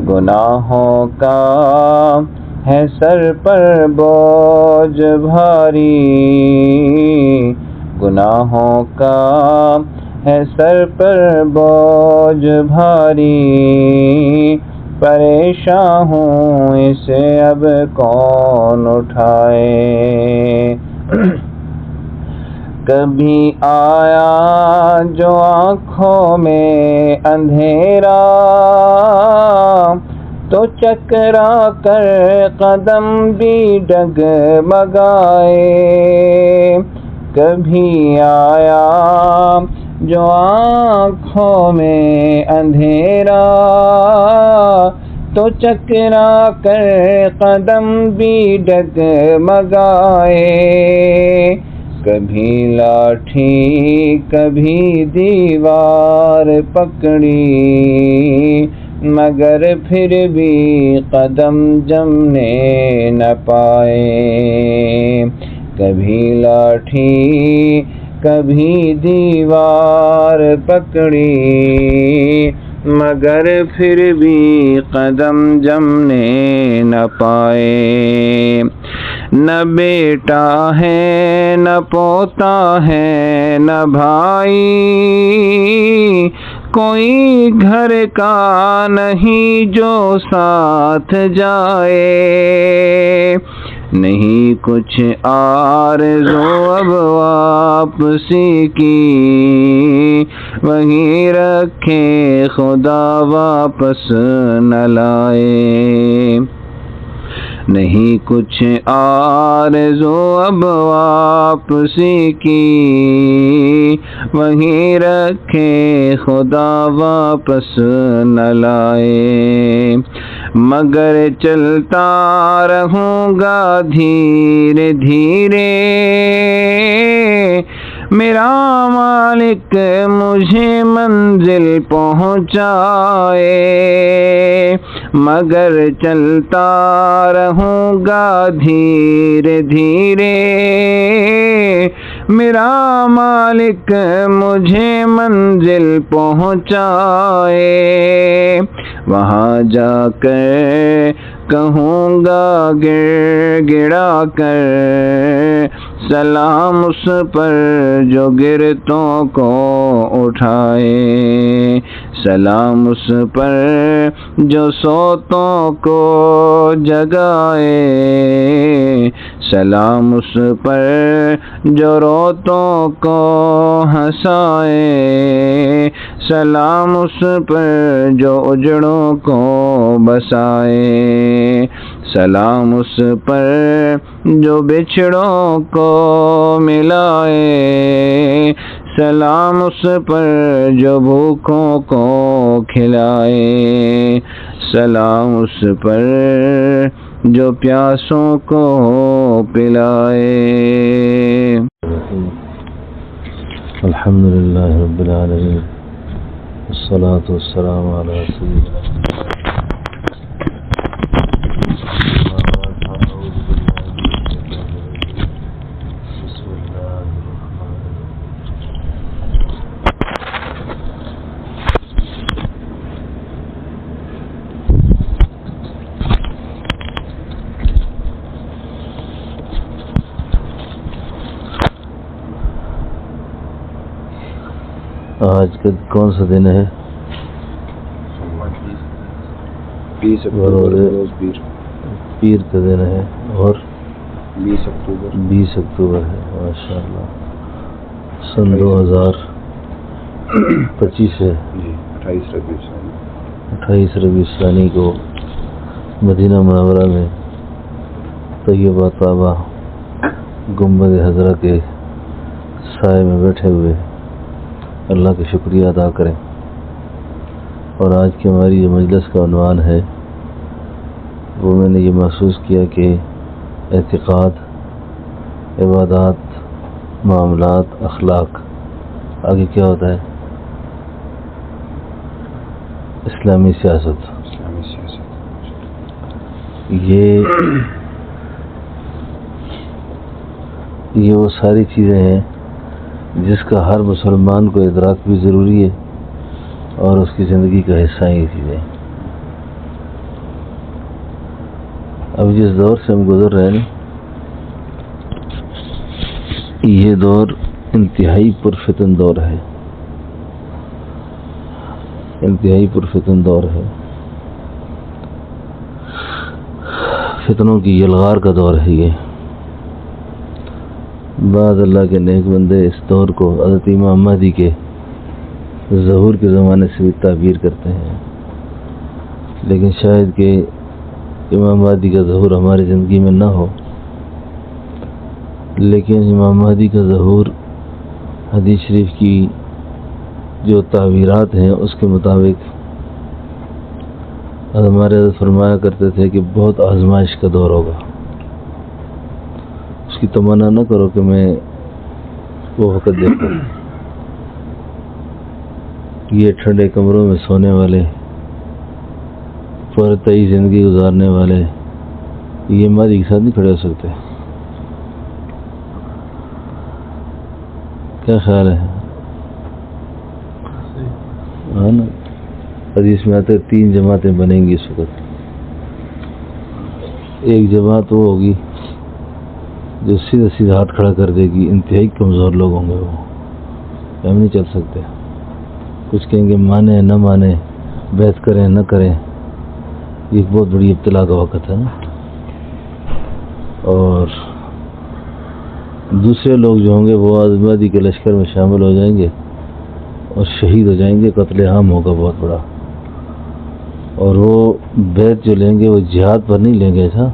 گناہوں کا ہے سر پر بوجھ بھاری، گناہوں کا ہے سر پر بوجھ بھاری، پریشان ہوں اسے اب کون اٹھائے۔ کبھی آیا جو آنکھوں میں اندھیرا، تو چکرا کر قدم بھی ڈگمگائے۔ کبھی آیا جو آنکھوں میں اندھیرا، تو چکرا کر قدم بھی ڈگمگائے۔ کبھی لاٹھی کبھی دیوار پکڑی، مگر پھر بھی قدم جمنے نہ پائے۔ کبھی لاٹھی کبھی دیوار پکڑی، مگر پھر بھی قدم جمنے نہ پائے۔ نہ بیٹا ہے نہ پوتا ہے نہ بھائی، کوئی گھر کا نہیں جو ساتھ جائے۔ نہیں کچھ آرزو اب واپسی کی، وہیں رکھے خدا واپس نہ لائے۔ نہیں کچھ آرزو اب واپسی کی، وہیں رکھے خدا واپس نہ لائے۔ مگر چلتا رہوں گا دھیرے دھیرے، میرا مالک مجھے منزل پہنچائے۔ مگر چلتا رہوں گا دھیرے دھیرے، میرا مالک مجھے منزل پہنچائے۔ وہاں جا کر کہوں گا گڑ گڑا کر، سلام اس پر جو گرتوں کو اٹھائے۔ سلام اس پر جو سوتوں کو جگائے۔ سلام اس پر جو روتوں کو ہنسائے۔ سلام اس پر جو اجڑوں کو بسائے۔ سلام اس پر جو بچھڑوں کو ملائے۔ سلام اس پر جو بھوکوں کو کھلائے۔ سلام اس پر جو پیاسوں کو پلائے۔ الحمدللہ رب العالمین، والصلاة والسلام علی سیدنا آج کا کون سا دن ہے؟ 20 اکتوبر روز پیر کا دن ہے، اور 20 اکتوبر 20 اکتوبر ہے۔ ماشاءاللہ سن 2025 ہے۔ جی 28 ربیع الثانی 28 ربیع الثانی کو مدینہ منورہ میں طیبہ طابہ گنبد حضرہ کے سائے میں بیٹھے ہوئے اللہ کا شکریہ ادا کریں۔ اور آج کی ہماری جو مجلس کا عنوان ہے، وہ میں نے یہ محسوس کیا کہ اعتقاد، عبادات، معاملات، اخلاق، آگے کیا ہوتا ہے؟ اسلامی سیاست۔ یہ وہ ساری چیزیں ہیں جس کا ہر مسلمان کو ادراک بھی ضروری ہے، اور اس کی زندگی کا حصہ ہی چیزیں۔ اب جس دور سے ہم گزر رہے ہیں یہ دور انتہائی پرفتن دور ہے، انتہائی پرفتن دور ہے، فتنوں کی یلغار کا دور ہے یہ۔ بعض اللہ کے نیک بندے اس دور کو حضرت امام مہدی کے ظہور کے زمانے سے بھی تعبیر کرتے ہیں، لیکن شاید کہ امام مہدی کا ظہور ہماری زندگی میں نہ ہو، لیکن امام مہدی کا ظہور حدیث شریف کی جو تعبیرات ہیں اس کے مطابق ہمارے حضرت فرمایا کرتے تھے کہ بہت آزمائش کا دور ہوگا۔ اس کی تمنا نہ کرو کہ میں وہ وقت دیکھوں، یہ ٹھنڈے کمروں میں سونے والے، پرتعی زندگی گزارنے والے یہ مہدی کے ساتھ نہیں کھڑے ہو سکتے۔ کیا خیال ہے؟ ہاں نا، حدیث میں آتے 3 جماعتیں بنیں گی اس وقت۔ ایک جماعت وہ ہوگی جو سیدھا سیدھا ہاتھ کھڑا کر دے گی، انتہائی کمزور لوگ ہوں گے وہ، ہم نہیں چل سکتے۔ کچھ کہیں گے مانے نہ مانے، بیعت کریں نہ کریں، یہ ایک بہت بڑی ابتلا کا وقت ہے نا۔ اور دوسرے لوگ جو ہوں گے وہ مہدی کے لشکر میں شامل ہو جائیں گے اور شہید ہو جائیں گے، قتل عام ہوگا بہت بڑا۔ اور وہ بیعت جو لیں گے وہ جہاد پر نہیں لیں گے، ایسا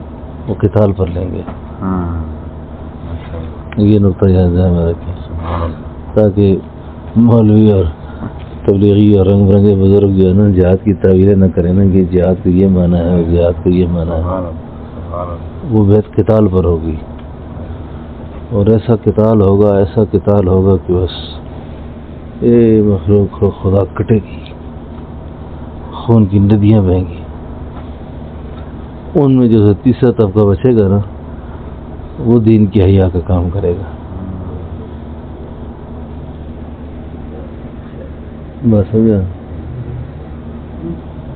وہ قتال پر لیں گے۔ یہ نقطہ یاد ذہن میں رکھیں تاکہ مولوی اور تبلیغی اور رنگ برنگے بزرگ جو ہے نا جہاد کی تعبیریں نہ کریں نا کہ جہاد کو یہ معنی ہے، جہاد کو یہ معنی ہے۔ وہ بیعت قتال پر ہوگی، اور ایسا قتال ہوگا، ایسا قتال ہوگا کہ بس مخلوق کو خدا کٹے گی، خون کی ندیاں بہیں گی۔ ان میں جو تیسرا طبقہ بچے گا نا وہ دین کی حیا کا کام کرے گا۔ بس ہو گیا،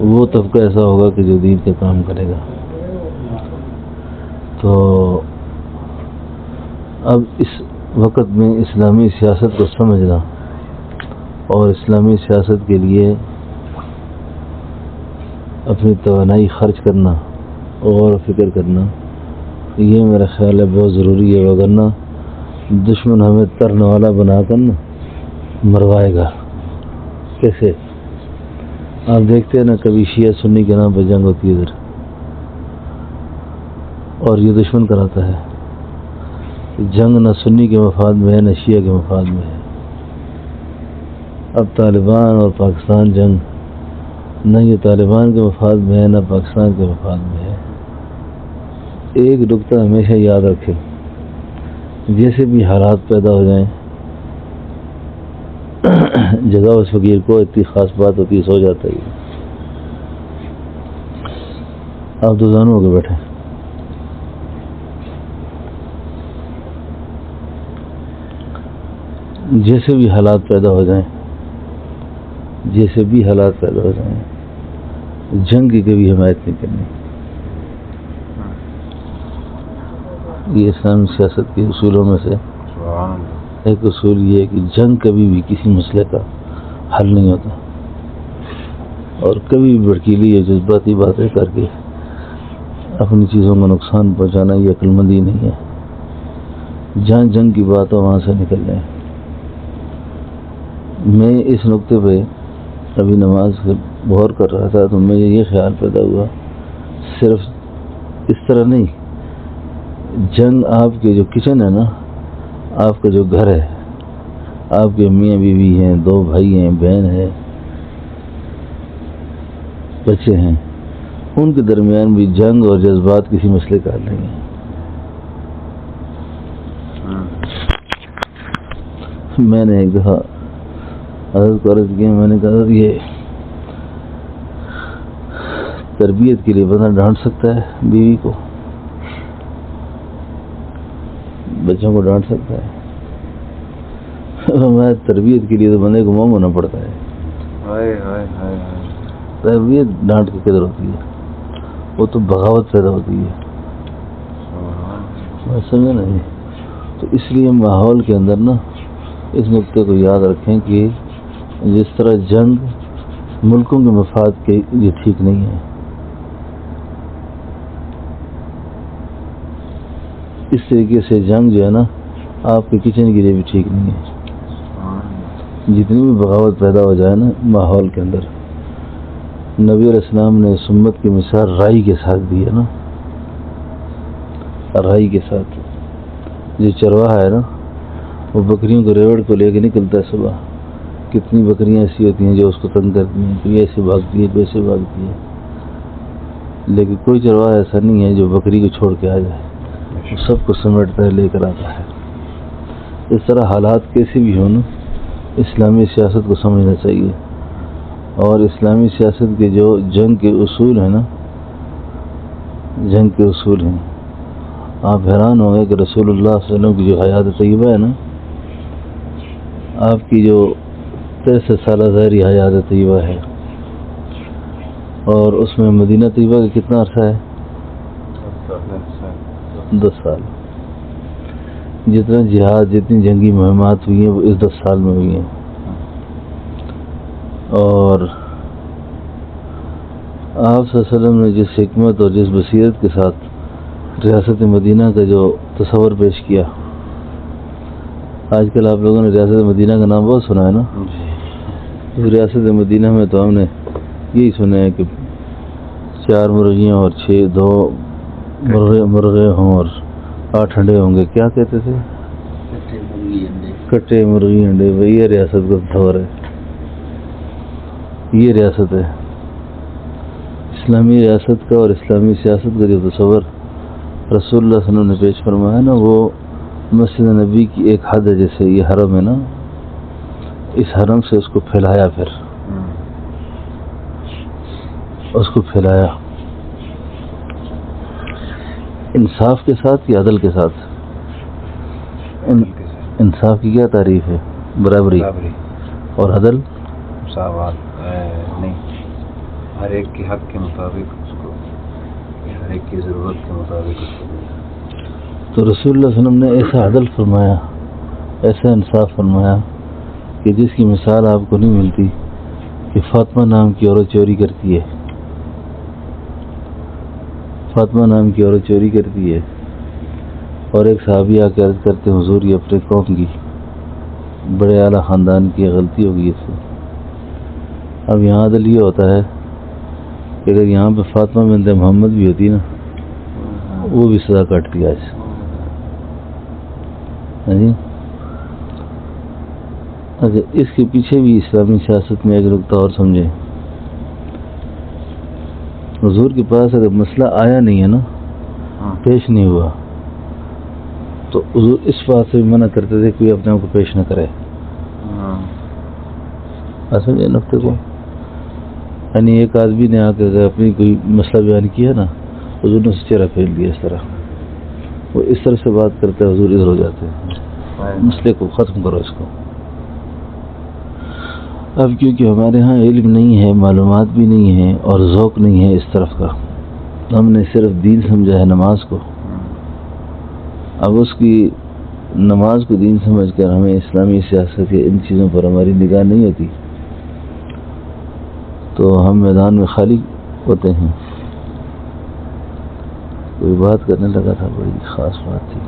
وہ طبقہ ایسا ہوگا کہ جو دین کا کام کرے گا۔ تو اب اس وقت میں اسلامی سیاست کو سمجھنا اور اسلامی سیاست کے لیے اپنی توانائی خرچ کرنا، غور و فکر کرنا، یہ میرا خیال ہے بہت ضروری ہے، وگرنہ دشمن ہمیں ترنے والا بنا کر نا مروائے گا۔ کیسے؟ آپ دیکھتے ہیں نا کبھی شیعہ سنی کے نام پہ جنگ ہوتی ہے ادھر، اور یہ دشمن کراتا ہے۔ جنگ نہ سنی کے مفاد میں ہے نہ شیعہ کے مفاد میں ہے۔ اب طالبان اور پاکستان جنگ نہ یہ طالبان کے مفاد میں ہے نہ پاکستان کے مفاد میں ہے۔ ایک نقطہ ہمیشہ یاد رکھیں، جیسے بھی حالات پیدا ہو جائیں، جگہ اس فقیر کو اتنی خاص بات ہوتی ہے، سو جاتا ہے۔ آپ دو زانوں ہو کے بیٹھے، جیسے بھی حالات پیدا ہو جائیں، جیسے بھی حالات پیدا ہو جائیں، جنگ کی کبھی حمایت نہیں کرنی۔ یہ اسلامی سیاست کے اصولوں میں سے ایک اصول یہ ہے کہ جنگ کبھی بھی کسی مسئلے کا حل نہیں ہوتا، اور کبھی بھی بھڑکیلی یا جذباتی باتیں کر کے اپنی چیزوں کو نقصان پہنچانا یہ عقل مندی نہیں ہے۔ جہاں جنگ کی بات ہو وہاں سے نکل جائیں۔ میں اس نقطے پہ ابھی نماز غور کر رہا تھا تو مجھے یہ خیال پیدا ہوا، صرف اس طرح نہیں، جنگ آپ کے جو کچن ہے نا، آپ کا جو گھر ہے، آپ کے میاں بیوی ہیں، 2 بھائی ہیں، بہن ہے، بچے ہیں، ان کے درمیان بھی جنگ اور جذبات کسی مسئلے کا حل نہیں ہے۔ میں نے ایک دفعہ حضرت کو عرض کیا، میں نے کہا یہ تربیت کے لیے بندہ ڈانٹ سکتا ہے بیوی کو، بچوں کو ڈانٹ سکتا ہے؟ میں تربیت کے لیے تو بندے کو موم ہونا پڑتا ہے۔ تربیت ڈانٹ کے قدر ہوتی ہے، وہ تو بغاوت پیدا ہوتی ہے۔ سمجھے نہیں. تو اس لیے ماحول کے اندر نا اس نقطے کو یاد رکھیں کہ جس طرح جنگ ملکوں کے مفاد کے لیے ٹھیک نہیں ہے، اس طریقے سے جنگ جو ہے نا آپ کے کچن کے لیے بھی ٹھیک نہیں ہے. جتنی بھی بغاوت پیدا ہو جائے نا ماحول کے اندر، نبی علیہ السلام نے سمت کی مثال رائی کے ساتھ دی ہے نا. رائی کے ساتھ جو چرواہا ہے نا وہ بکریوں کو ریوڑ کو لے کے نکلتا ہے صبح. کتنی بکریاں ایسی ہوتی ہیں جو اس کو تنگ کرتی ہیں، کوئی ایسے بھاگتی ہے کوئی ایسے بھاگتی ہے، لیکن کوئی چرواہا ایسا نہیں ہے جو بکری کو چھوڑ کے آ جائے، وہ سب کو سمیٹتا ہے، لے کر آتا ہے. اس طرح حالات کیسے بھی ہوں نا اسلامی سیاست کو سمجھنا چاہیے. اور اسلامی سیاست کے جو جنگ کے اصول ہیں نا، جنگ کے اصول ہیں، آپ حیران ہوں گے کہ رسول اللہ صلی اللہ علیہ وسلم کی جو حیات طیبہ ہے نا، آپ کی جو 63 سالہ ظاہری حیات طیبہ ہے، اور اس میں مدینہ طیبہ کا کتنا عرصہ ہے؟ 10 سال. جتنا جہاد، جتنی جنگی مہمات ہوئی ہیں وہ اس 10 سال میں ہوئی ہیں. اور آپ صلی اللہ علیہ وسلم نے جس حکمت اور جس بصیرت کے ساتھ ریاست مدینہ کا جو تصور پیش کیا، آج کل آپ لوگوں نے ریاست مدینہ کا نام بہت سنا ہے نا. اس ریاست مدینہ میں تو ہم نے یہی سنا ہے کہ 4 مرغیاں اور 2 مرغے ہوں اور 8 انڈے ہوں گے. کیا کہتے تھے؟ کٹے مرغی انڈے. بھائی یہ ریاست کا تصور ہے، یہ ریاست ہے اسلامی ریاست کا. اور اسلامی سیاست کا جو تصور رسول اللہ صلی اللہ علیہ وسلم نے پیش فرمایا نا، وہ مسجد نبی کی ایک حد ہے. جیسے یہ حرم ہے نا، اس حرم سے اس کو پھیلایا، پھر اس کو پھیلایا انصاف کے ساتھ یا عدل کے ساتھ. انصاف کی کیا تعریف ہے؟ برابری. اور عدل مساوات نہیں، ہر ایک کے حق کے مطابق اس کو، ہر ایک کی ضرورت کے مطابق اس کو. تو رسول اللہ صلی اللہ علیہ وسلم نے ایسا عدل فرمایا، ایسا انصاف فرمایا کہ جس کی مثال آپ کو نہیں ملتی. کہ فاطمہ نام کی عورت چوری کرتی ہے، فاطمہ نام کی عورت چوری کرتی ہے، اور ایک صحابی آ کے عرض کرتے حضور یہ اپنے قوم کی بڑے اعلیٰ خاندان کی غلطی ہوگی اس سے. اب یہاں عدل یہ ہوتا ہے کہ اگر یہاں پہ فاطمہ بنت محمد بھی ہوتی نا، وہ بھی سزا کاٹتی آج. جی اچھا، اس کے پیچھے بھی اسلامی سیاست میں ایک نقطہ اور سمجھیں. حضور کے پاس اگر مسئلہ آیا نہیں ہے نا، پیش نہیں ہوا، تو حضور اس بات سے بھی منع کرتے تھے کوئی اپنے آپ کو پیش نہ کرے. سمجھے نقطے کو؟ یعنی ایک آدمی نے آ کے اپنی کوئی مسئلہ بیان کیا نا، حضور نے چہرہ پھیر لیا. اس طرح وہ اس طرح سے بات کرتے ہیں، حضور ادھر ہو جاتے ہیں، مسئلے کو ختم کرو اس کو. اب کیونکہ ہمارے ہاں علم نہیں ہے، معلومات بھی نہیں ہے، اور ذوق نہیں ہے اس طرف کا، ہم نے صرف دین سمجھا ہے نماز کو. اب اس کی نماز کو دین سمجھ کر ہمیں اسلامی سیاست کے ان چیزوں پر ہماری نگاہ نہیں ہوتی، تو ہم میدان میں خالی ہوتے ہیں. کوئی بات کرنے لگا تھا، بڑی خاص بات تھی.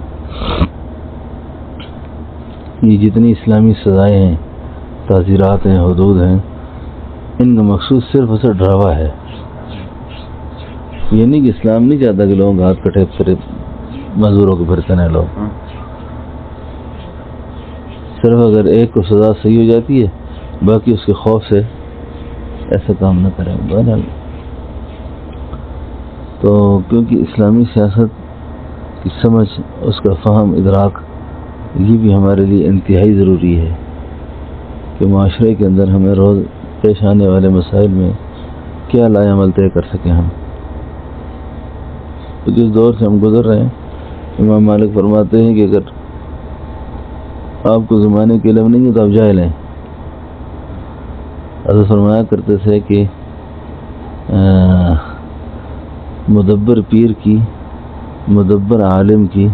یہ جتنی اسلامی سزائیں ہیں، تعزیرات ہیں، حدود ہیں، ان کا مقصود صرف اسے ڈراوا ہے. یہ نہیں کہ اسلام نہیں چاہتا کہ لوگوں کا ہاتھ کٹے پھر مزدوروں کو پھرتے ہیں لوگ. صرف اگر ایک کو سزا صحیح ہو جاتی ہے، باقی اس کے خوف سے ایسا کام نہ کریں. بہرحال تو کیونکہ اسلامی سیاست کی سمجھ، اس کا فہم، ادراک، یہ بھی ہمارے لیے انتہائی ضروری ہے کہ معاشرے کے اندر ہمیں روز پیش آنے والے مسائل میں کیا لائے عمل طے کر سکیں. ہم جس دور سے ہم گزر رہے ہیں، امام مالک فرماتے ہیں کہ اگر آپ کو زمانے کے علم نہیں ہے تو آپ جاہل ہیں. حضرت فرمایا کرتے تھے کہ مدبر پیر کی، مدبر عالم کی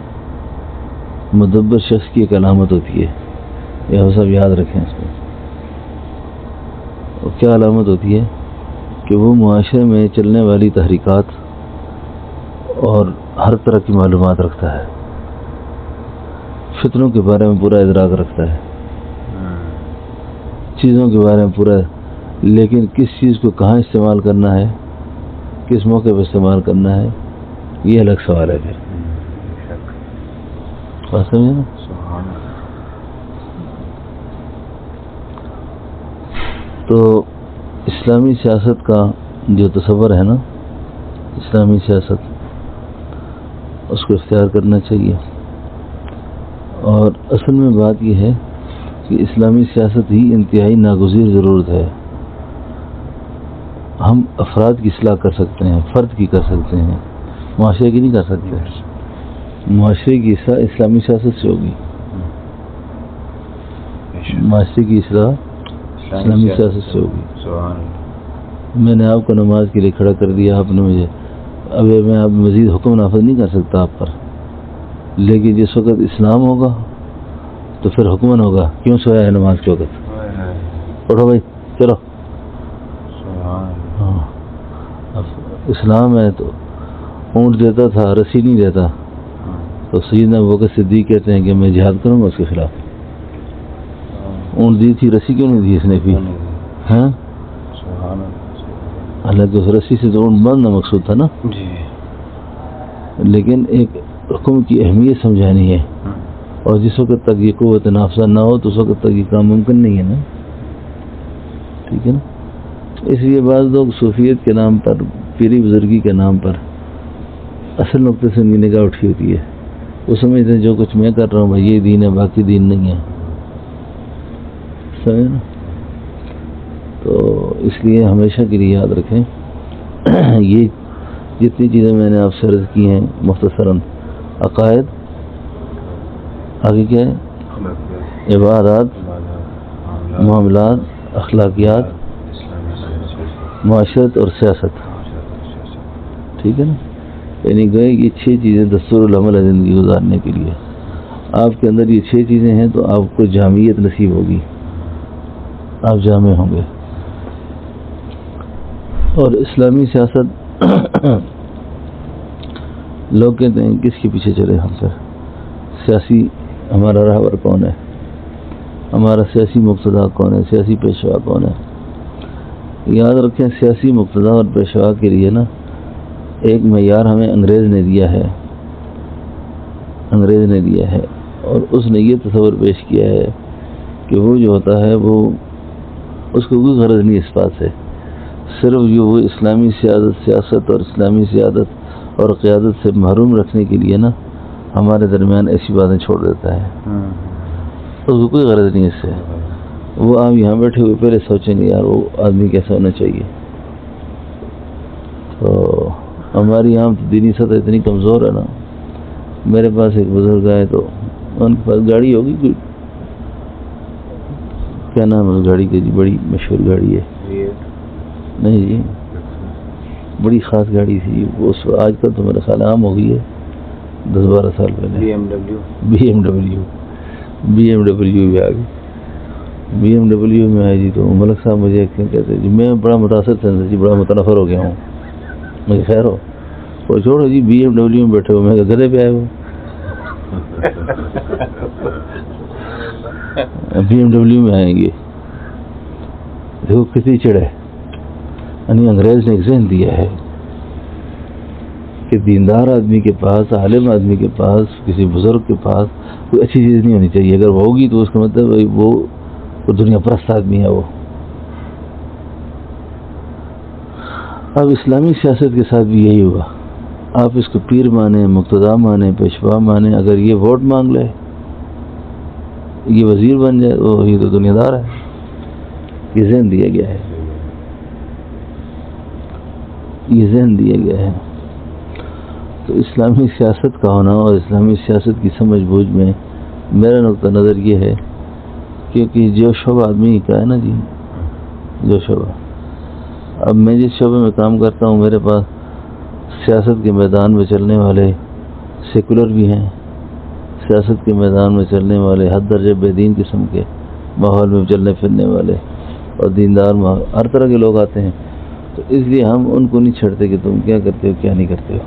مدبر شخص کی ایک علامت ہوتی ہے، یہ ہم سب یاد رکھیں اس کو. اور کیا علامت ہوتی ہے کہ وہ معاشرے میں چلنے والی تحریکات اور ہر طرح کی معلومات رکھتا ہے، فتنوں کے بارے میں پورا ادراک رکھتا ہے، چیزوں کے بارے میں پورا، لیکن کس چیز کو کہاں استعمال کرنا ہے، کس موقع پہ استعمال کرنا ہے، یہ الگ سوال ہے. پھر بات سمجھے نا؟ تو اسلامی سیاست کا جو تصور ہے نا، اسلامی سیاست، اس کو اختیار کرنا چاہیے. اور اصل میں بات یہ ہے کہ اسلامی سیاست ہی انتہائی ناگزیر ضرورت ہے. ہم افراد کی اصلاح کر سکتے ہیں، فرد کی کر سکتے ہیں، معاشرے کی نہیں کر سکتے. معاشرے کی اصلاح اسلامی سیاست سے ہوگی، معاشرے کی اصلاح اسلامی سیاست سے ہوگی. میں نے آپ کو نماز کے لیے کھڑا کر دیا، آپ نے مجھے، اب میں آپ مزید حکم نافذ نہیں کر سکتا آپ پر، لیکن جس وقت اسلام ہوگا تو پھر حکمن ہوگا. کیوں سویا ہے نماز کے وقت؟ اٹھو بھائی چلو. ہاں، اب اسلام ہے تو اونٹ دیتا تھا، رسی نہیں دیتا. تو سیدنا ابوبکر صدیق کہتے ہیں کہ میں جہاد کروں گا اس کے خلاف. اونٹ دی تھی، رسی کیوں نہیں دی اس نے؟ پھر ہاں، حالانکہ اس رسی سے تو اونٹ باندھنا مقصود تھا نا. لیکن ایک حکم کی اہمیت سمجھانی ہے، اور جس وقت تک یہ قوت نافذہ نہ ہو تو اس وقت تک یہ کام ممکن نہیں ہے نا. ٹھیک ہے نا؟ اس لیے بعض لوگ صوفیت کے نام پر، پیری بزرگی کے نام پر اصل نقطے سے ان کی نگاہ اٹھی ہوتی ہے. وہ سمجھتے ہیں جو کچھ میں کر رہا ہوں بھائی یہ دین ہے، باقی دین نہیں ہے. سمجھے نا؟ تو اس لیے ہمیشہ کے لیے یاد رکھیں یہ جتنی چیزیں میں نے آپ سے عرض کی ہیں مختصراً، عقائد، آگے کیا ہے، عبادات، معاملات، اخلاقیات، معاشرت اور سیاست. ٹھیک ہے نا؟ یعنی گئے یہ 6 چیزیں دستور العمل ہے زندگی گزارنے کے لیے. آپ کے اندر یہ 6 چیزیں ہیں تو آپ کو جامعیت نصیب ہوگی، آپ جامع ہوں گے. اور اسلامی سیاست لوگ کہتے ہیں کس کے پیچھے چلے ہم؟ پھر سیاسی ہمارا رہبر کون ہے، ہمارا سیاسی مقتدا کون ہے، سیاسی پیشوا کون ہے؟ یاد رکھیں سیاسی مقتدا اور پیشوا کے لیے نا ایک معیار ہمیں انگریز نے دیا ہے، انگریز نے دیا ہے. اور اس نے یہ تصور پیش کیا ہے کہ وہ جو ہوتا ہے وہ اس کو کوئی غرض نہیں اس بات سے، صرف جو وہ اسلامی سیاست اور اسلامی سیادت اور قیادت سے محروم رکھنے کے لیے نا ہمارے درمیان ایسی باتیں چھوڑ دیتا ہے. اس کو کوئی غرض نہیں اس سے. وہ آپ یہاں بیٹھے ہوئے پہلے سوچیں گے یار وہ آدمی کیسا ہونا چاہیے. تو ہماری یہاں دینی سطح اتنی کمزور ہے نا. میرے پاس ایک بزرگ آئے تو ان کے پاس گاڑی ہوگی کوئی، کیا نام ہے اس گاڑی کے؟ جی بڑی مشہور گاڑی ہے. نہیں جی، بڑی خاص گاڑی تھی وہ. آج کل تو میرا خیال عام ہو گئی ہے، 10-12 سال پہلے بی ایم ڈبلیو بھی آ گئی. بی ایم ڈبلیو میں آئی جی تو ملک صاحب مجھے کہتے جی میں بڑا متاثر تھا جی، بڑا متنفر ہو گیا ہوں. مجھے خیر ہو وہ چھوڑو جی، بی ایم ڈبلیو میں بیٹھے ہو، میں گدھے پہ آئے ہو. بی ایم ڈبلیو میں آئیں گے، دیکھو کتنی چڑ ہے. یعنی انگریز نے ایک ذہن دیا ہے کہ دیندار آدمی کے پاس، عالم آدمی کے پاس، کسی بزرگ کے پاس کوئی اچھی چیز نہیں ہونی چاہیے. اگر وہ ہوگی تو اس کا مطلب وہ دنیا پرست آدمی ہے وہ. اب اسلامی سیاست کے ساتھ بھی یہی ہوا. آپ اس کو پیر مانیں، مقتدا مانیں، پیشوا مانیں، اگر یہ ووٹ مانگ لے، یہ وزیر بن جائے تو یہ تو دنیا دار ہے. یہ ذہن دیا گیا ہے، یہ ذہن دیا گیا ہے. تو اسلامی سیاست کا ہونا اور اسلامی سیاست کی سمجھ بوجھ میں میرا نقطہ نظر یہ ہے کیونکہ جو شعبہ آدمی کا ہے نا جی، جو شعبہ، اب میں جس شعبے میں کام کرتا ہوں میرے پاس سیاست کے میدان میں چلنے والے سیکولر بھی ہیں، سیاست کے میدان میں چلنے والے حد درجے بے دین قسم کے ماحول میں چلنے پھرنے والے اور دیندار ہر طرح کے لوگ آتے ہیں، تو اس لیے ہم ان کو نہیں چھڑتے کہ تم کیا کرتے ہو کیا نہیں کرتے ہو۔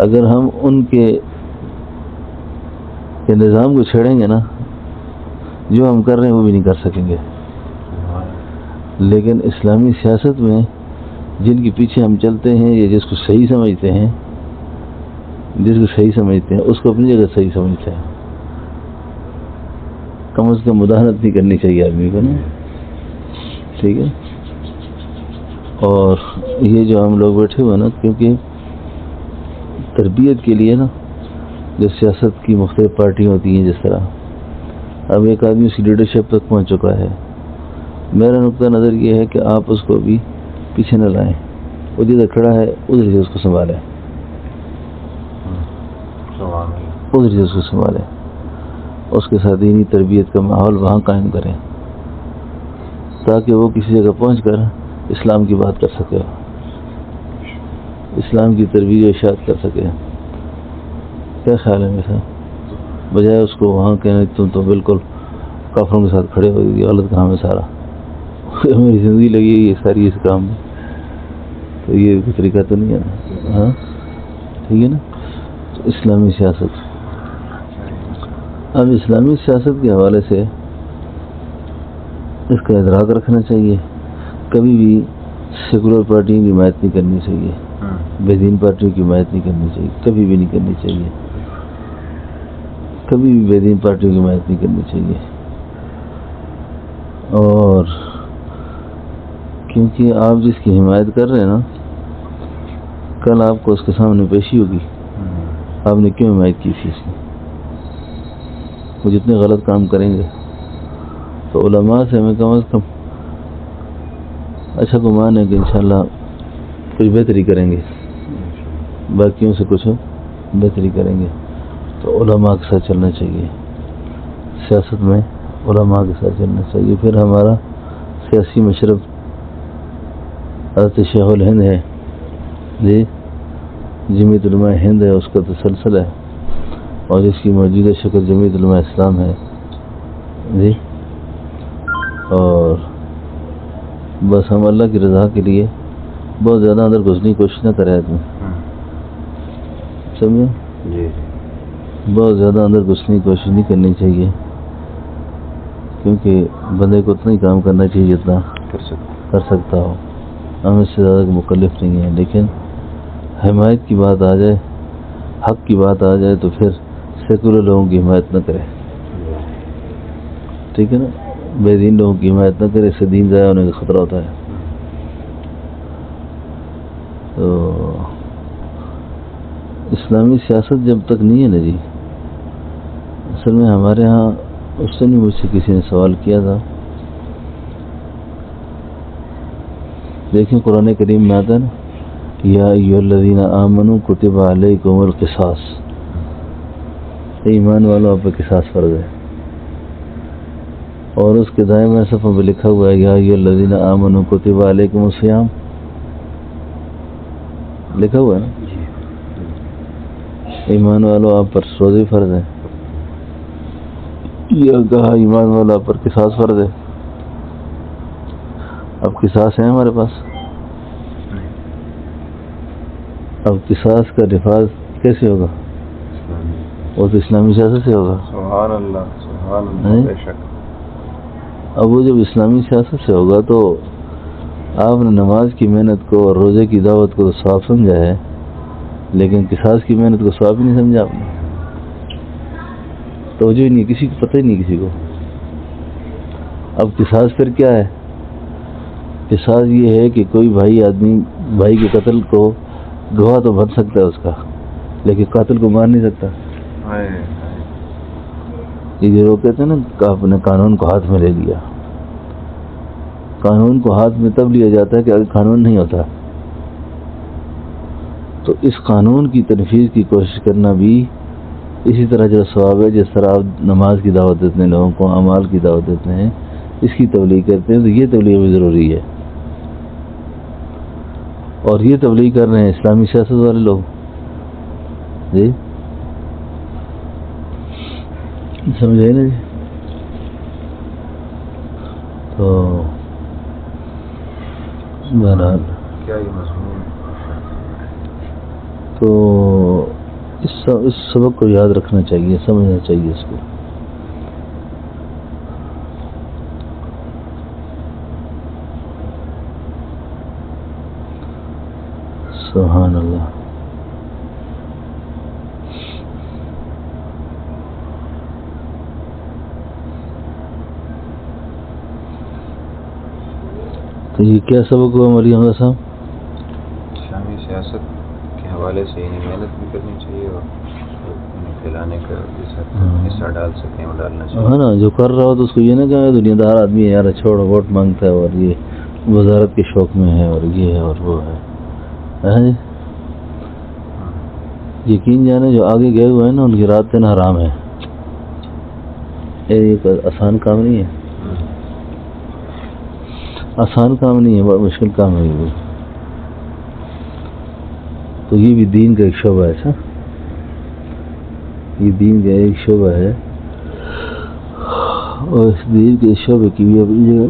اگر ہم ان کے نظام کو چھیڑیں گے نا، جو ہم کر رہے ہیں وہ بھی نہیں کر سکیں گے۔ لیکن اسلامی سیاست میں جن کے پیچھے ہم چلتے ہیں یا جس کو صحیح سمجھتے ہیں اس کو اپنی جگہ صحیح سمجھتے ہیں۔ کم از کم مداہنت نہیں کرنی چاہیے آدمی کو نا، ٹھیک ہے۔ اور یہ جو ہم لوگ بیٹھے ہوئے نا، کیونکہ تربیت کے لیے نا جو سیاست کی مختلف پارٹیاں ہوتی ہیں، جس طرح اب ایک آدمی اس کی لیڈرشپ تک پہنچ چکا ہے، میرا نقطہ نظر یہ ہے کہ آپ اس کو بھی پیچھے نہ لائیں، وہ جدھر کھڑا ہے ادھر سے اس کو سنبھالیں، اس کے ساتھ دینی تربیت کا ماحول وہاں قائم کریں تاکہ وہ کسی جگہ پہنچ کر اسلام کی بات کر سکے، اسلام کی تربیت و اشاعت کر سکے۔ کیا خیال ہے میرا؟ بجائے اس کو وہاں کہنے تم تو بالکل کافروں کے ساتھ کھڑے ہو گئی، غلط کام ہے سارا، میری زندگی لگی ہے ساری اس کام میں، تو یہ کوئی طریقہ تو نہیں ہے نا، ہاں ٹھیک ہے نا۔ تو اسلامی سیاست، اب اسلامی سیاست کے حوالے سے اس کا ادراک رکھنا چاہیے، کبھی بھی سیکولر پارٹیوں کی حمایت نہیں کرنی چاہیے، بے دین پارٹیوں کی حمایت نہیں کرنی چاہیے، کبھی بھی نہیں کرنی چاہیے، کبھی بھی بے دین پارٹیوں کی حمایت نہیں کرنی چاہیے۔ اور کیونکہ آپ جس کی حمایت کر رہے ہیں نا، کل آپ کو اس کے سامنے پیشی ہوگی آپ نے کیوں حمایت کی تھی اس کی۔ وہ جتنے غلط کام کریں گے تو علماء سے ہمیں کم از کم اچھا گمان ہے کہ انشاءاللہ کچھ بہتری کریں گے، باقیوں سے کچھ بہتری کریں گے۔ تو علماء کے ساتھ چلنا چاہیے، سیاست میں علماء کے ساتھ چلنا چاہیے۔ پھر ہمارا سیاسی مشرف حضرت شیخ الہند ہے جی، جمعیت علماء ہند ہے، اس کا تسلسل ہے، اور اس کی موجودہ شکل جمعیت علماء اسلام ہے جی۔ اور بس ہم اللہ کی رضا کے لیے بہت زیادہ اندر گھسنے کی کوشش نہ کرے آدمی، سمجھے جی، بہت زیادہ اندر گھسنے کی کوشش نہیں کرنی چاہیے، کیونکہ بندے کو اتنا ہی کام کرنا چاہیے جتنا کر سکتا ہو، ہم اس سے زیادہ مکلف نہیں ہیں۔ لیکن حمایت کی بات آ جائے، حق کی بات آ جائے تو پھر سیکولر لوگوں کی حمایت نہ کرے، ٹھیک ہے نا، بے دین لوگوں کی حمایت نہ کرے، اس سے دین ضائع ہونے کا خطرہ ہوتا ہے۔ تو اسلامی سیاست جب تک نہیں ہے نا جی، اصل میں ہمارے ہاں اس سے نہیں، مجھ سے کسی نے سوال کیا تھا، دیکھیں قرآن کریم میں آتا ہے نا، یا ایھا الذین آمنوا کتب علیکم القصاص، ایمان والوں آپ پہ قصاص فرض ہے، اور اس کے دائیں بائیں صفحوں پہ لکھا ہوا ہے یا ایھا الذین آمنوا کتب علیکم الصیام، لکھا ہوا ہے نا، ایمان والوں آپ پر روزے فرض ہے، یا کہا ایمان والا آپ پر قصاص فرض ہے۔ اب قصاص ہے ہمارے پاس، اب قصاص کا نفاذ کیسے ہوگا؟ وہ تو اسلامی سیاست سے ہوگا۔ سبحان اللہ، سبحان اللہ، بے شک۔ اب وہ جب اسلامی سیاست سے ہوگا تو آپ نے نماز کی محنت کو اور روزے کی دعوت کو تو ثواب سمجھا ہے، لیکن قصاص کی محنت کو ثواب ہی نہیں سمجھا آپ نے، توجہ ہی نہیں، کسی کو پتہ ہی نہیں کسی کو۔ اب قصاص پھر کیا ہے؟ قصاص یہ ہے کہ کوئی آدمی بھائی کے قتل کو گواہ تو بن سکتا ہے اس کا، لیکن قاتل کو مار نہیں سکتا۔ یہ جو لوگ کہتے ہیں نا کہ آپ نے قانون کو ہاتھ میں لے لیا، قانون کو ہاتھ میں تب لیا جاتا ہے کہ اگر قانون نہیں ہوتا، تو اس قانون کی تنفیذ کی کوشش کرنا بھی اسی طرح جو ثواب ہے، جس طرح آپ نماز کی دعوت دیتے ہیں، لوگوں کو اعمال کی دعوت دیتے ہیں، اس کی تبلیغ کرتے ہیں، تو یہ تبلیغ بھی ضروری ہے۔ اور یہ تبلیغ کر رہے ہیں اسلامی سیاست والے لوگ جی، سمجھ آئی نا جی؟ تو بہرحال کیا یہ مضمون؟ تو اس سبق کو یاد رکھنا چاہیے، سمجھنا چاہیے اس کو. سبحان اللہ. تو یہ کیا سبق ہوا مولانا حمزہ صاحب؟ اسلامی سیاست کے حوالے سے انہیں محنت بھی کرنی چاہیے اور انہیں پھیلانے کا حصہ ڈال سکیں اور ڈالنا چاہیے. ہاں نا، جو کر رہا ہو تو اس کو یہ نہ کہا دنیا دار آدمی ہے یار، چھوڑو ووٹ مانگتا ہے اور یہ وزارت کے شوق میں ہے اور یہ ہے اور وہ ہے. ہاں جی، یقین جانے جو آگے گئے ہوئے ہیں نا ان کی رات دینا حرام ہے. یہ آسان کام نہیں ہے، آسان کام نہیں ہے، بہت مشکل کام ہے یہ. تو یہ بھی دین کا ایک شعبہ ہے. ایسا یہ دین کا ایک شعبہ ہے اور اس دین کے شعبے کی بھی اپنی جگہ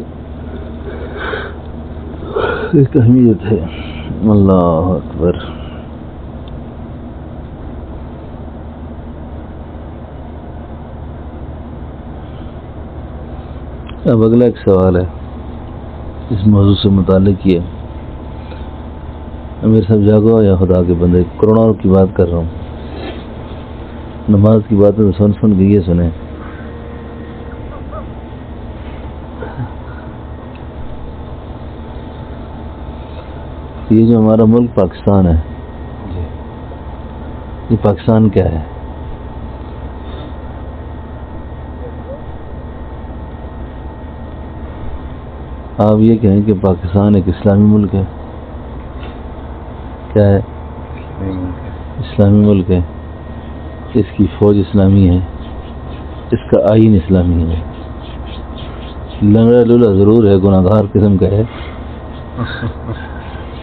ایک اہمیت ہے. اللہ اکبر. اب اگلا ایک سوال ہے اس موضوع سے متعلق. یہ امیر صاحب جاگو یا خدا کے بندے، کروڑوں کی بات کر رہا ہوں، نماز کی باتیں تو سن سن کے یہ سنیں. یہ جو ہمارا ملک پاکستان ہے، یہ پاکستان کیا ہے؟ آپ یہ کہیں کہ پاکستان ایک اسلامی ملک ہے. کیا ہے؟ اسلامی ملک ہے. اس کی فوج اسلامی ہے، اس کا آئین اسلامی ہے. لنگڑا لولا ضرور ہے، گناہ گار قسم کا ہے،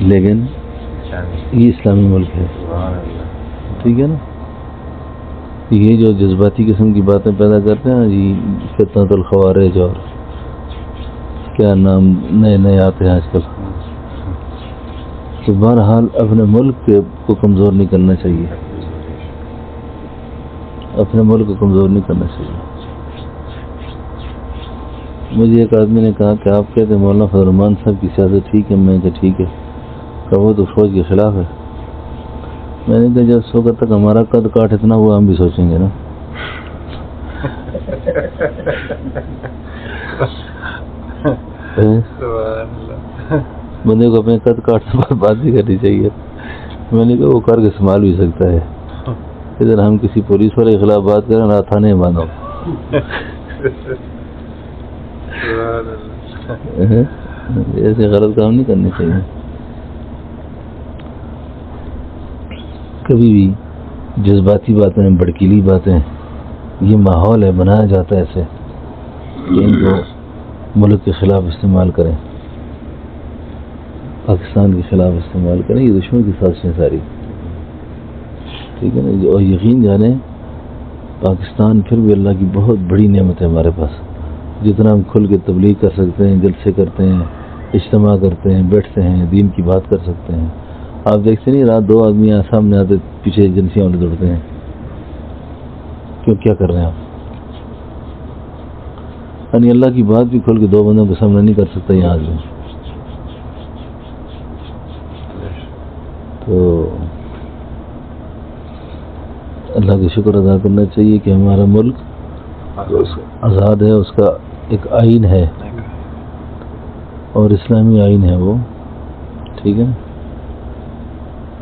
لیکن یہ اسلامی ملک ہے. ٹھیک ہے نا؟ یہ جو جذباتی قسم کی باتیں پیدا کرتے ہیں جی، فتنۃ الخوارج اور کیا نام نئے نئے آتے ہیں آج کل، تو بہرحال اپنے ملک کو کمزور نہیں کرنا چاہیے، اپنے ملک کو کمزور نہیں کرنا چاہیے. مجھے ایک آدمی نے کہا کہ آپ کہتے ہیں مولانا فضل الرحمان صاحب کی سیاست ٹھیک ہے. میں کہا ٹھیک ہے، کہ وہ تو فوج کے خلاف ہے. میں نے کہا جب وقت تک ہمارا قد کاٹ اتنا ہوا ہم بھی سوچیں گے نا. بندے کو اپنے قد کاٹنے پر بات بھی کرنی چاہیے. میں نے کہا وہ کر کے سنبھال بھی سکتا ہے. ادھر ہم کسی پولیس والے کے خلاف بات کریں نہ تھانے باندھو. ایسے غلط کام نہیں کرنے چاہیے. کبھی بھی جذباتی باتیں، بڑکیلی باتیں، یہ ماحول ہے بنایا جاتا ہے ایسے کہ ان کو ملک کے خلاف استعمال کریں، پاکستان کے خلاف استعمال کریں. یہ دشمن کی سازشیں ساری. ٹھیک ہے نا؟ اور یقین جانیں پاکستان پھر بھی اللہ کی بہت بڑی نعمت ہے ہمارے پاس. جتنا ہم کھل کے تبلیغ کر سکتے ہیں، جلسے کرتے ہیں، اجتماع کرتے ہیں، بیٹھتے ہیں، دین کی بات کر سکتے ہیں. آپ دیکھتے نہیں رات 2 آدمی یہاں سامنے آتے پیچھے ایجنسیاں والے دوڑتے ہیں. کیوں؟ کیا کر رہے ہیں آپ؟ یعنی اللہ کی بات بھی کھول کے 2 بندوں کے سامنے نہیں کر سکتا یہاں آدمی. تو اللہ کا شکر ادا کرنا چاہیے کہ ہمارا ملک آزاد ہے، اس کا ایک آئین ہے اور اسلامی آئین ہے وہ. ٹھیک ہے.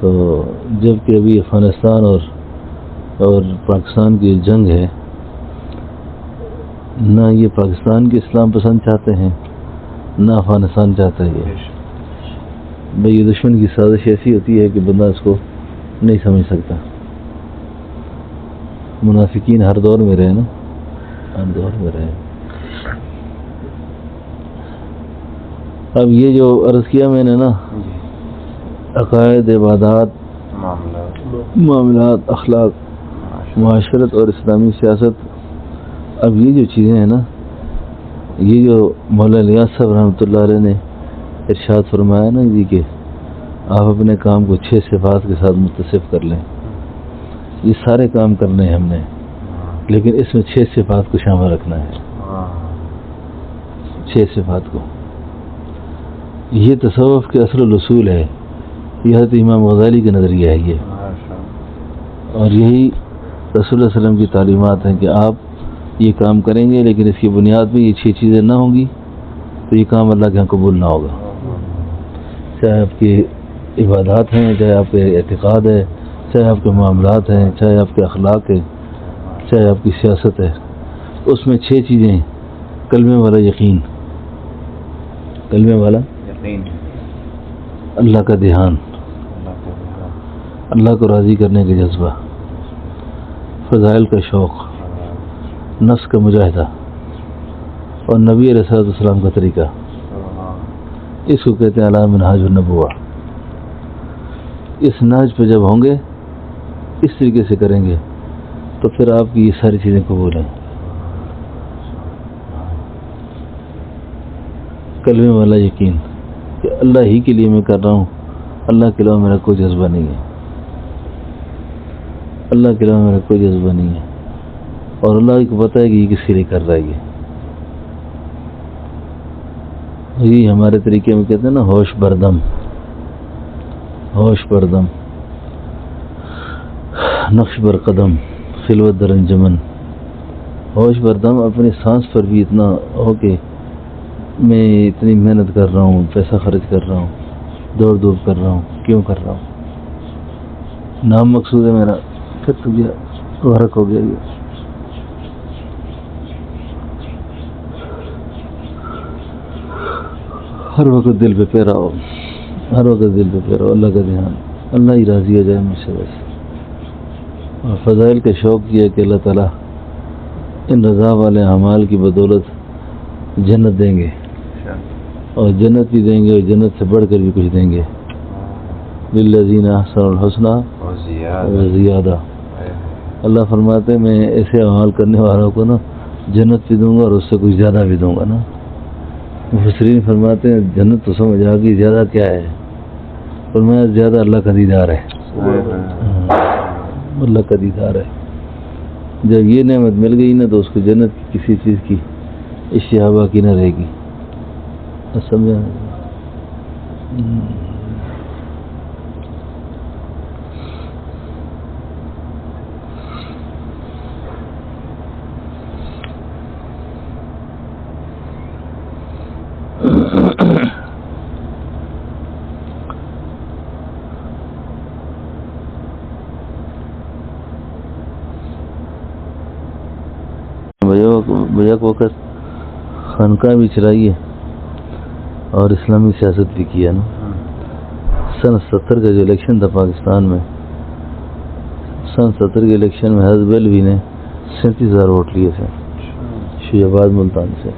تو جب کہ ابھی افغانستان اور پاکستان کی جنگ ہے، نہ یہ پاکستان کے اسلام پسند چاہتے ہیں نہ افغانستان چاہتا ہے. بھئی یہ دشمن کی سازش ایسی ہوتی ہے کہ بندہ اس کو نہیں سمجھ سکتا. منافقین ہر دور میں رہے نا، ہر دور میں رہے. اب یہ جو عرض کیا میں نے نا، عقائد، عبادات، معاملات، اخلاق، معاشرت اور اسلامی سیاست اب یہ جو چیزیں ہیں نا، یہ جو مولانا الیاس صاحب رحمۃ اللہ علیہ نے ارشاد فرمایا نا جی کہ آپ اپنے کام کو 6 صفات کے ساتھ متصف کر لیں، یہ سارے کام کرنے ہیں ہم نے، لیکن اس میں 6 صفات کو شامل رکھنا ہے، 6 صفات کو۔ یہ تصوف کے اصل الاصول ہے، یہ حضرت امام غزالی کا نظریہ ہے یہ، اور یہی رسول اللہ علیہ وسلم کی تعلیمات ہیں کہ آپ یہ کام کریں گے لیکن اس کی بنیاد میں یہ 6 چیزیں نہ ہوں گی تو یہ کام اللہ کے یہاں قبول نہ ہوگا، چاہے آپ کی عبادات ہیں، چاہے آپ کے اعتقاد ہے، چاہے آپ کے معاملات ہیں، چاہے آپ کے اخلاق ہے، چاہے آپ کی سیاست ہے، اس میں 6 چیزیں ہیں۔ کلمے والا یقین، کلمے والا یقین، اللہ کا دھیان، اللہ کو راضی کرنے کا جذبہ، فضائل کا شوق، نفس کا مجاہدہ، اور نبی علیہ السلام کا طریقہ، اس کو کہتے ہیں علی منہاج النبوہ۔ اس نہج پہ جب ہوں گے، اس طریقے سے کریں گے تو پھر آپ کی یہ ساری چیزیں قبول ہیں۔ کلمے والا یقین کہ اللہ ہی کے لیے میں کر رہا ہوں، اللہ کے علاوہ میرا کوئی جذبہ نہیں ہے، اللہ کے علاوہ میرا کوئی جذبہ نہیں ہے، اور اللہ کو پتہ ہے کہ یہ کس کے لیے کر رہا ہے۔ یہ ہمارے طریقے میں کہتے ہیں نا ہوش بردم، ہوش بردم، نقش بر قدم، خلوت در انجمن۔ ہوش بردم، اپنی سانس پر بھی اتنا ہو کہ میں اتنی محنت کر رہا ہوں، پیسہ خرچ کر رہا ہوں، دوڑ دھوپ کر رہا ہوں، کیوں کر رہا ہوں؟ نام مقصود ہے میرا، پھر تو گیا غرق ہو گیا یہ۔ ہر وقت دل پہ پیرا ہو، ہر وقت دل پہ پیرا ہو اللہ کا دھیان، اللہ ہی راضی ہو جائے مجھ سے بس۔ اور فضائل کا شوق یہ ہے کہ اللہ تعالیٰ ان رضا والے اعمال کی بدولت جنت دیں گے، اور جنت بھی دیں گے اور جنت سے بڑھ کر بھی کچھ دیں گے۔ للذین احسنوا الحسنی وزیادہ۔ اللہ فرماتے ہیں میں ایسے اعمال کرنے والوں کو نا جنت بھی دوں گا اور اس سے کچھ زیادہ بھی دوں گا نا۔ مفسرین فرماتے ہیں جنت تو سمجھ آ گئی، زیادہ کیا ہے؟ فرمایا زیادہ اللہ کا دیدار ہے، اللہ کا دیدار ہے۔ جب یہ نعمت مل گئی نا تو اس کو جنت کی کسی چیز کی اشتہا باقی نہ رہے گی۔ سمجھا؟ بیک وقت خانقاہ بھی چلائی ہے اور اسلامی سیاست بھی کیا نا۔ سن 70 کا جو الیکشن تھا پاکستان میں، سن 70 کے الیکشن میں حضرت بلوی نے 37,000 ووٹ لیے تھے شیع آباد ملتان سے،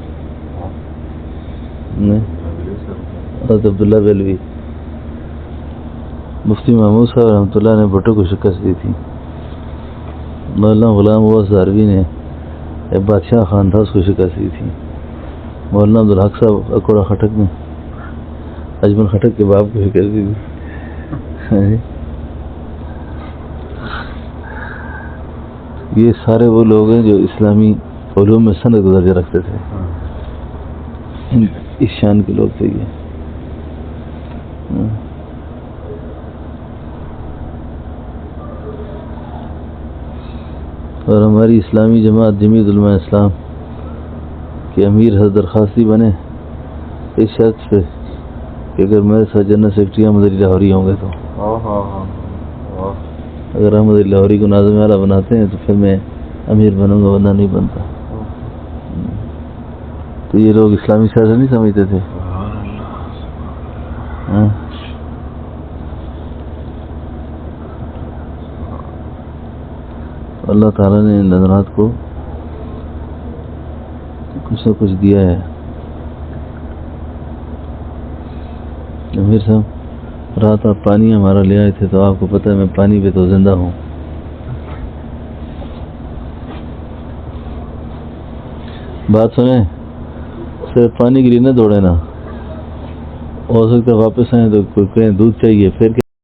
حضرت عبداللہ بلوی۔ مفتی محمود صاحب رحمۃ اللہ نے بھٹو کو شکست دی تھی، مولانا غلام اویس زاروی نے ایک بادشاہ خان تھا اس کو شکست دی تھی، مولانا عبدالحق صاحب اکوڑا خٹک میں اجمل خٹک کے باپ کو شکست دی تھی۔ یہ سارے وہ لوگ ہیں جو اسلامی علوم میں سند کا درجہ رکھتے تھے، اس شان کے لوگ تھے یہ۔ اور ہماری اسلامی جماعت جمیعت علماء اسلام کے امیر حضرت درخواستی بنے اس شرط پہ کہ اگر میرے ساتھ جنرل سیکرٹری احمد علی لاہوری ہوں گے تو، اگر احمد علی لاہوری کو ناظم اعلیٰ بناتے ہیں تو پھر میں امیر بنوں گا، ورنہ نہیں بنتا۔ تو یہ لوگ اسلامی سیاست نہیں سمجھتے تھے۔ اللہ تعالیٰ نے ان حضرات کو کچھ نہ کچھ دیا ہے۔ امیر صاحب رات آپ پانی ہمارا لے آئے تھے تو آپ کو پتہ ہے میں پانی پہ تو زندہ ہوں۔ بات سنیں، صرف پانی کے لیے نہ دوڑے نا، ہو سکتا ہے واپس آئیں تو کوئی کہیں دودھ چاہیے، پھر کیا